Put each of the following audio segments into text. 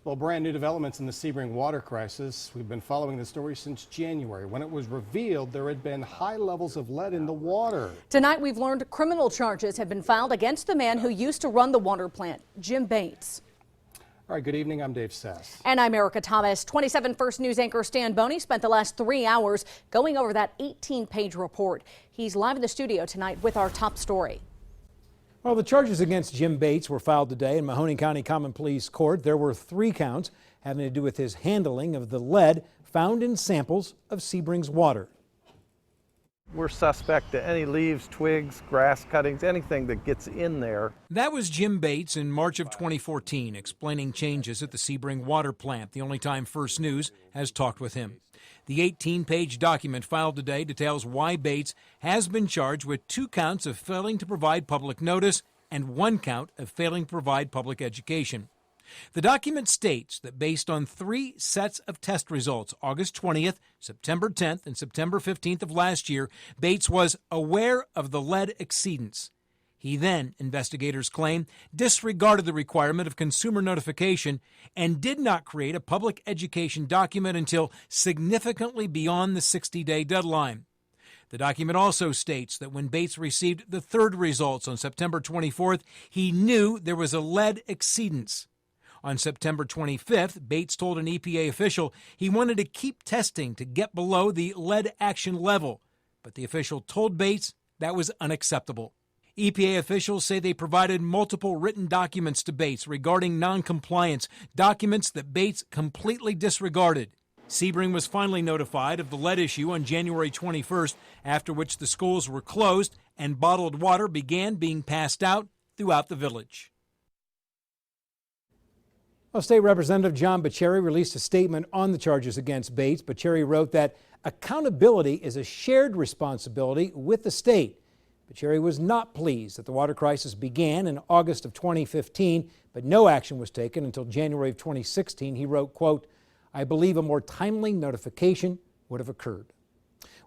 Well, brand new developments in the Sebring water crisis. We've been following the story since January when it was revealed there had been high levels of lead in the water. Tonight we've learned criminal charges have been filed against the man who used to run the water plant, Jim Bates. All right, good evening. I'm Dave Sess. And I'm Erica Thomas. 27 First News anchor Stan Boney spent the last 3 hours going over that 18-page report. He's live in the studio tonight with our top story. Well, the charges against Jim Bates were filed today in Mahoning County Common Pleas Court. There were 3 counts having to do with his handling of the lead found in samples of Sebring's water. We're suspect to any leaves, twigs, grass cuttings, anything that gets in there. That was Jim Bates in March of 2014, explaining changes at the Sebring water plant, the only time First News has talked with him. The 18-page document filed today details why Bates has been charged with 2 counts of failing to provide public notice and 1 count of failing to provide public education. The document states that based on 3 sets of test results, August 20th, September 10th, and September 15th of last year, Bates was aware of the lead exceedance. He then, investigators claim, disregarded the requirement of consumer notification and did not create a public education document until significantly beyond the 60-day deadline. The document also states that when Bates received the 3rd results on September 24th, he knew there was a lead exceedance. On September 25th, Bates told an EPA official he wanted to keep testing to get below the lead action level, but the official told Bates that was unacceptable. EPA officials say they provided multiple written documents to Bates regarding noncompliance, documents that Bates completely disregarded. Sebring was finally notified of the lead issue on January 21st, after which the schools were closed and bottled water began being passed out throughout the village. Well, State Representative John Bacheri released a statement on the charges against Bates. Bacheri wrote that accountability is a shared responsibility with the state. Bacheri was not pleased that the water crisis began in August of 2015, but no action was taken until January of 2016. He wrote, quote, "I believe a more timely notification would have occurred."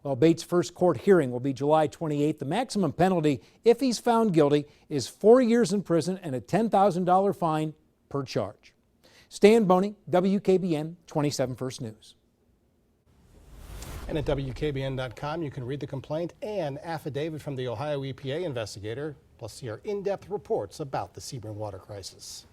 Well, Bates' first court hearing will be July 28th. The maximum penalty, if he's found guilty, is 4 years in prison and a $10,000 fine per charge. Stan Boney, WKBN 27 First News. And at WKBN.com, you can read the complaint and affidavit from the Ohio EPA investigator, plus see our in-depth reports about the Sebring water crisis.